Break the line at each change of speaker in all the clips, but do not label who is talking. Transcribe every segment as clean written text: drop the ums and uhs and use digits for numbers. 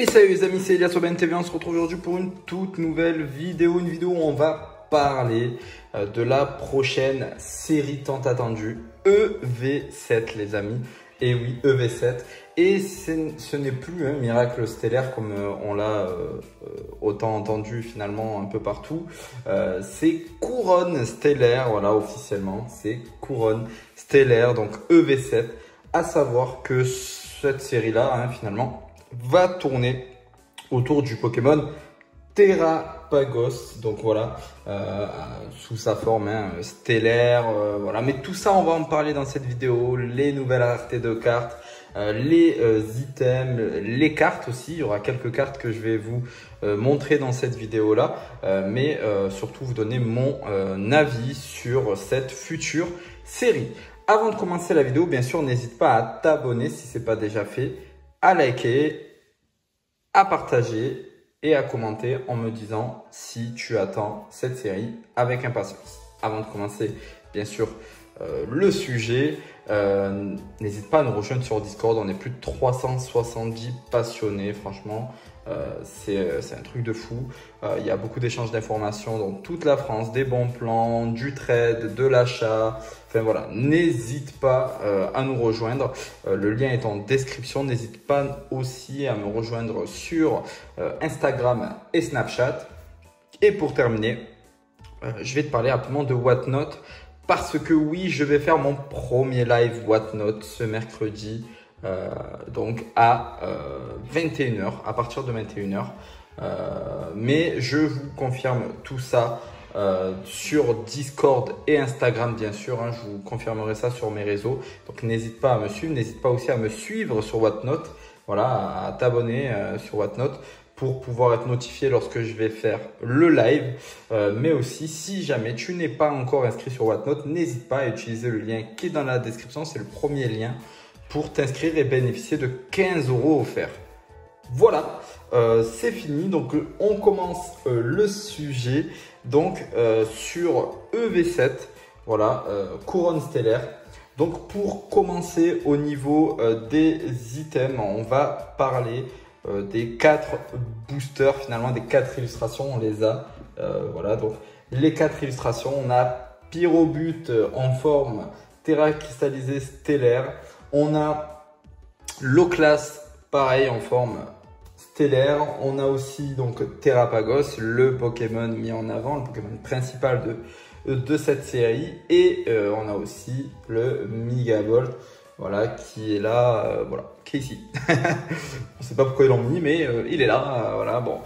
Et salut les amis, c'est Elias sur BNTV, on se retrouve aujourd'hui pour une toute nouvelle vidéo, où on va parler de la prochaine série tant attendue, EV7 les amis. Et oui, EV7. Et ce n'est plus un miracle stellaire comme on l'a autant entendu finalement un peu partout. C'est Couronne Stellaire, voilà officiellement, c'est Couronne Stellaire, donc EV7. À savoir que cette série-là, finalement, va tourner autour du Pokémon Terrapagos, donc voilà, sous sa forme stellaire, voilà. Mais tout ça, on va en parler dans cette vidéo, les nouvelles raretés de cartes, les items, les cartes aussi. Il y aura quelques cartes que je vais vous montrer dans cette vidéo-là, mais surtout vous donner mon avis sur cette future série. Avant de commencer la vidéo, bien sûr, n'hésite pas à t'abonner si ce n'est pas déjà fait, à liker, à partager et à commenter en me disant si tu attends cette série avec impatience. Avant de commencer, bien sûr, le sujet, n'hésite pas à nous rejoindre sur Discord. On est plus de 370 passionnés, franchement. C'est un truc de fou. Il y a beaucoup d'échanges d'informations dans toute la France, des bons plans, du trade, de l'achat. Enfin voilà, n'hésite pas à nous rejoindre. Le lien est en description. N'hésite pas aussi à me rejoindre sur Instagram et Snapchat. Et pour terminer, je vais te parler rapidement de Whatnot. Parce que oui, je vais faire mon premier live Whatnot ce mercredi. Donc à 21h, à partir de 21h. Mais je vous confirme tout ça sur Discord et Instagram, bien sûr. Je vous confirmerai ça sur mes réseaux. Donc n'hésite pas à me suivre, n'hésite pas aussi à me suivre sur Whatnot. Voilà, à t'abonner sur Whatnot pour pouvoir être notifié lorsque je vais faire le live. Mais aussi, si jamais tu n'es pas encore inscrit sur Whatnot, n'hésite pas à utiliser le lien qui est dans la description. C'est le premier lien pour t'inscrire et bénéficier de 15 € offerts. Voilà, c'est fini. Donc, on commence le sujet donc sur EV7. Voilà, Couronne Stellaire. Donc, pour commencer au niveau des items, on va parler des 4 boosters, finalement des 4 illustrations. On les a. Voilà, donc les 4 illustrations. On a Pyrobut en forme Terra cristallisée stellaire. On a Loclas, pareil en forme stellaire. On a aussi donc Terrapagos, le Pokémon mis en avant, le Pokémon principal de cette série. Et on a aussi le Megavolt, voilà, qui est là, voilà, qui est ici. On ne sait pas pourquoi ils l'ont mis, mais il est là, voilà, bon.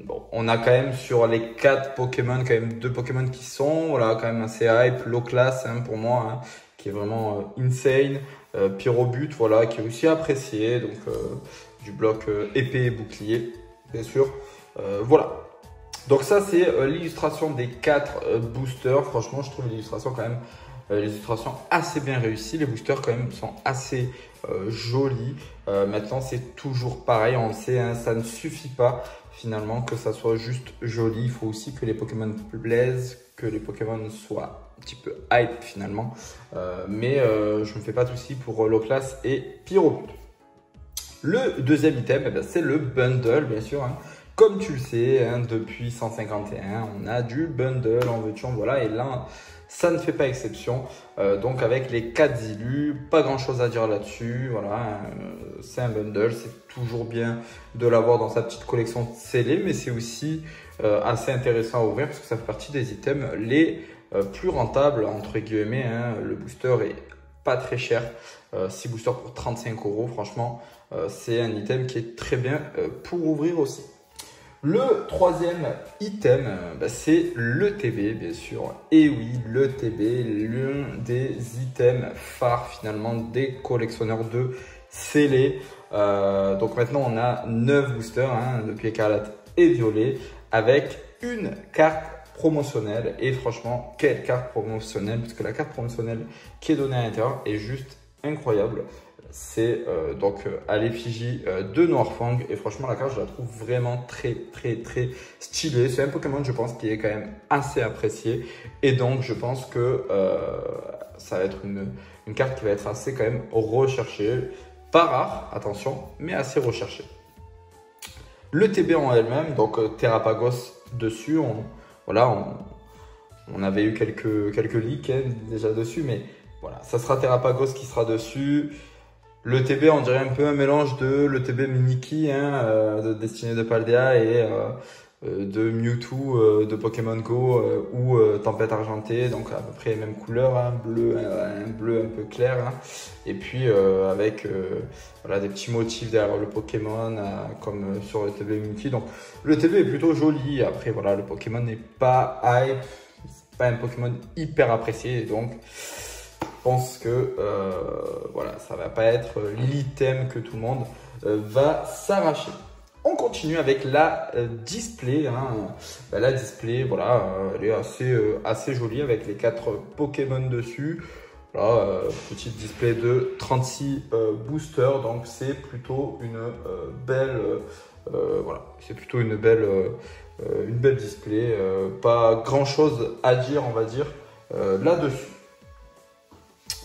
Bon, on a quand même sur les 4 Pokémon, quand même 2 Pokémon qui sont, voilà, quand même assez hype. Loclas, pour moi, qui est vraiment insane. Pyrobut, voilà, qui est aussi apprécié, donc du bloc épée et bouclier, bien sûr. Voilà. Donc ça, c'est l'illustration des 4 boosters. Franchement, je trouve l'illustration quand même, les illustrations assez bien réussies. Les boosters quand même sont assez jolis. Maintenant, c'est toujours pareil, on le sait, ça ne suffit pas finalement que ça soit juste joli. Il faut aussi que les Pokémon plaisent, que les Pokémon soient un petit peu hype finalement. Mais je ne me fais pas de soucis pour Loclas et Pyrobut. Le deuxième item, c'est le bundle, bien sûr. Comme tu le sais, depuis 151, on a du bundle en veux-tu, en voilà. Et là, ça ne fait pas exception. Donc avec les 4 illus, pas grand chose à dire là-dessus. Voilà, c'est un bundle, c'est toujours bien de l'avoir dans sa petite collection scellée, mais c'est aussi assez intéressant à ouvrir parce que ça fait partie des items les plus rentables, entre guillemets. Le booster est pas très cher, 6 boosters pour 35 €. Franchement, c'est un item qui est très bien pour ouvrir aussi. Le troisième item, c'est le TB, bien sûr. Et oui, le TB, l'un des items phares finalement des collectionneurs de scellés. Donc maintenant, on a 9 boosters depuis écarlate et violet avec une carte promotionnelle. Et franchement, quelle carte promotionnelle, parce que la carte promotionnelle qui est donnée à l'intérieur est juste incroyable. C'est donc à l'effigie de Noirfang, et franchement la carte je la trouve vraiment très stylée. C'est un Pokémon, je pense, qui est quand même assez apprécié, et donc je pense que ça va être une carte qui va être assez quand même recherchée. pas rare, attention, mais assez recherché. Le TB en elle-même, donc Terrapagos dessus, on avait eu quelques leaks déjà dessus, mais voilà, ça sera Terrapagos qui sera dessus. Le TB, on dirait un peu un mélange de le TB Miniki de Destinée de Paldea et de Mewtwo de Pokémon Go ou Tempête Argentée, donc à peu près les mêmes couleurs, hein, un bleu un peu clair, hein, et puis avec voilà, des petits motifs derrière le Pokémon comme sur le TB Miniki. Donc le TB est plutôt joli. Après voilà, le Pokémon n'est pas hype, c'est pas un Pokémon hyper apprécié, donc je pense que voilà, ça va pas être l'item que tout le monde va s'arracher. On continue avec la display. Hein. La display, voilà, elle est assez jolie avec les 4 Pokémon dessus. Voilà, petite display de 36 boosters, donc c'est plutôt une belle, voilà, c'est plutôt une belle display. Pas grand chose à dire, on va dire, là-dessus.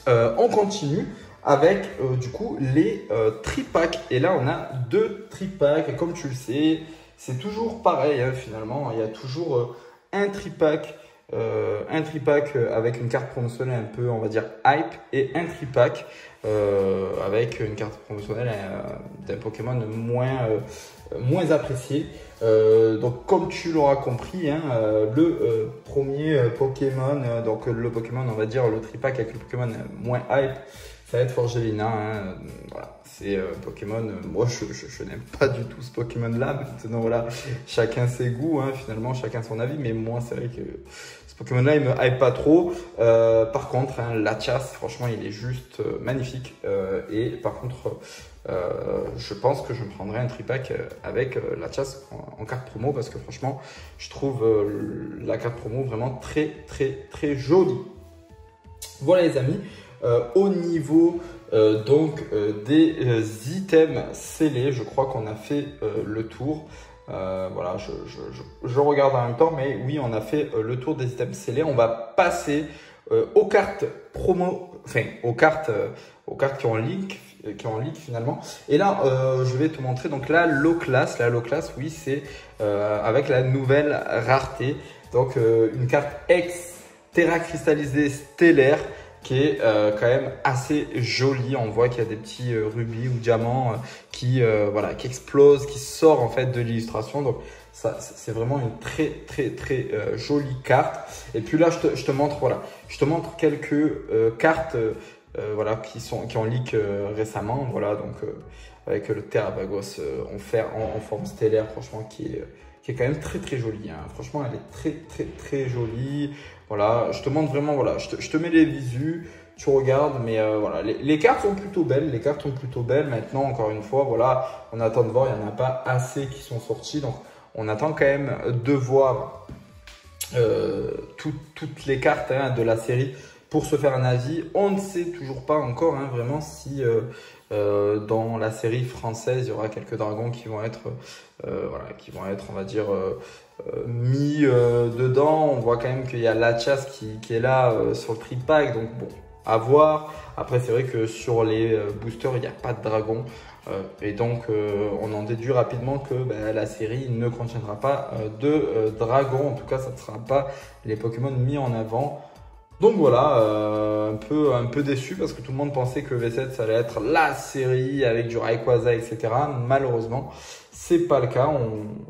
On continue avec du coup les tripacks, et là on a 2 tripacks, et comme tu le sais c'est toujours pareil, hein, finalement il y a toujours un tripack avec une carte promotionnelle un peu, on va dire, hype, et un tripack avec une carte promotionnelle d'un Pokémon moins apprécié. Donc comme tu l'auras compris, hein, le premier Pokémon, donc le Pokémon, on va dire le tripack avec le Pokémon moins hype, ça va être Forgelina. Hein. Voilà, c'est Pokémon. Moi, je n'aime pas du tout ce Pokémon-là. Maintenant, voilà, chacun ses goûts, hein, finalement, chacun son avis. Mais moi, c'est vrai que ce Pokémon-là, il me hype pas trop. Par contre, hein, Latias, franchement, il est juste magnifique. Et par contre, je pense que je me prendrai un tripack avec Latias en carte promo, parce que franchement, je trouve la carte promo vraiment très jolie. Voilà les amis. Au niveau des items scellés, je crois qu'on a fait le tour. Voilà, je regarde en même temps, mais oui, on a fait le tour des items scellés. On va passer aux cartes promo, enfin aux cartes qui ont leak finalement. Et là, je vais te montrer donc la low class. La low class, oui, c'est avec la nouvelle rareté. Donc une carte Terra cristallisée stellaire, qui est quand même assez jolie. On voit qu'il y a des petits rubis ou diamants qui explosent, qui sortent en fait de l'illustration. Donc ça, c'est vraiment une très jolie carte. Et puis là, je te montre, voilà, je te montre quelques cartes voilà, qui ont leak récemment. Voilà, donc avec le Terrapagos en forme stellaire, franchement, qui est quand même très jolie. Hein. Franchement, elle est très jolie. Voilà, je te montre vraiment, voilà, je te mets les visus, tu regardes, mais voilà, les cartes sont plutôt belles, Maintenant, encore une fois, voilà, on attend de voir, il n'y en a pas assez qui sont sortis, donc on attend quand même de voir toutes les cartes, hein, de la série pour se faire un avis. On ne sait toujours pas encore, hein, vraiment, si dans la série française, il y aura quelques dragons qui vont être, on va dire, mis dedans. On voit quand même qu'il y a Latias qui est là sur le tripack, donc bon, à voir. Après, c'est vrai que sur les boosters, il n'y a pas de dragon. Et donc, on en déduit rapidement que la série ne contiendra pas de dragon. En tout cas, ça ne sera pas les Pokémon mis en avant. Donc voilà, un peu déçu parce que tout le monde pensait que V7 ça allait être la série avec du Rayquaza, etc. Malheureusement, c'est pas le cas.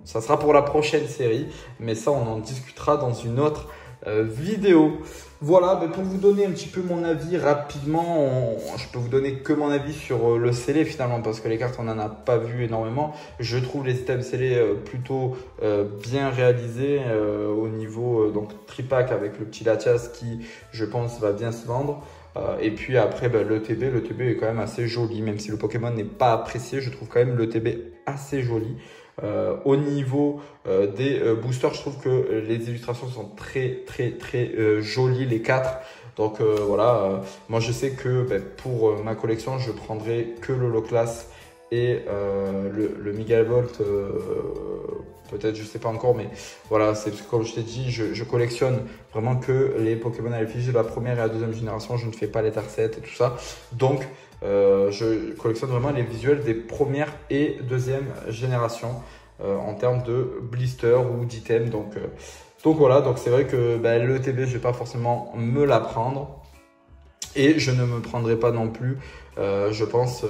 Ça sera pour la prochaine série, mais ça on en discutera dans une autre vidéo. Voilà, pour vous donner un petit peu mon avis rapidement, je peux vous donner que mon avis sur le scellé finalement, parce que les cartes on n'en a pas vu énormément. Je trouve les items scellés plutôt bien réalisés au niveau donc tripack avec le petit Latias qui, je pense, va bien se vendre. Et puis après le TB est quand même assez joli, même si le Pokémon n'est pas apprécié, je trouve quand même le TB assez joli. Au niveau des boosters, je trouve que les illustrations sont très jolies, les 4. Donc voilà, moi je sais que pour ma collection, je prendrai que le low class et le Miguel Volt, peut-être, je sais pas encore, mais voilà, c'est comme je t'ai dit, je collectionne vraiment que les Pokémon à l'effigie de la première et la deuxième génération. Je ne fais pas les Terre 7 et tout ça, donc Je collectionne vraiment les visuels des première et deuxième génération en termes de blister ou d'items. Donc voilà, donc c'est vrai que le TB, je vais pas forcément me la prendre. Et je ne me prendrai pas non plus, je pense,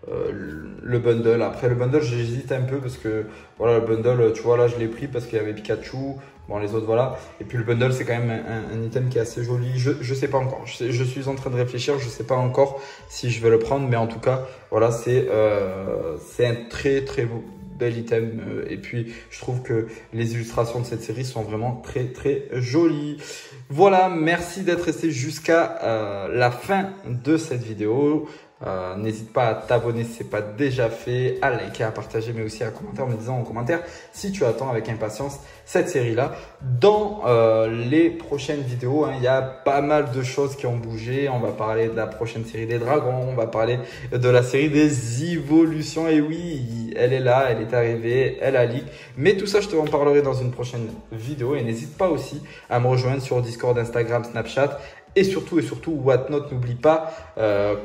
le bundle. Après, le bundle, j'hésite un peu parce que, voilà, le bundle, tu vois, là, je l'ai pris parce qu'il y avait Pikachu. Bon, les autres, voilà. Et puis, le bundle, c'est quand même un item qui est assez joli. Je sais pas encore. Je suis en train de réfléchir. Je sais pas encore si je vais le prendre. Mais en tout cas, voilà, c'est un très, très beau. Bel item et puis je trouve que les illustrations de cette série sont vraiment très très jolies. Voilà, merci d'être resté jusqu'à la fin de cette vidéo. N'hésite pas à t'abonner si ce n'est pas déjà fait, à liker, à partager, mais aussi à commenter en me disant en commentaire si tu attends avec impatience cette série-là. Dans les prochaines vidéos, il y a pas mal de choses qui ont bougé. On va parler de la prochaine série des dragons, on va parler de la série des évolutions. Et oui, elle est là, elle est arrivée, elle a leak. Mais tout ça, je te en parlerai dans une prochaine vidéo. Et n'hésite pas aussi à me rejoindre sur Discord, Instagram, Snapchat. Et surtout, Whatnot, n'oublie pas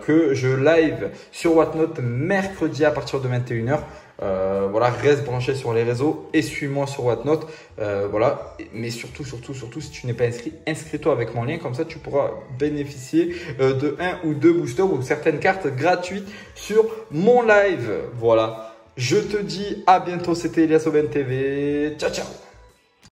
que je live sur Whatnot mercredi à partir de 21 h. Voilà, reste branché sur les réseaux et suis-moi sur Whatnot. Voilà, mais surtout, si tu n'es pas inscrit, inscris-toi avec mon lien. Comme ça, tu pourras bénéficier de 1 ou 2 boosters ou certaines cartes gratuites sur mon live. Voilà, je te dis à bientôt. C'était Elias Aubin TV. Ciao, ciao.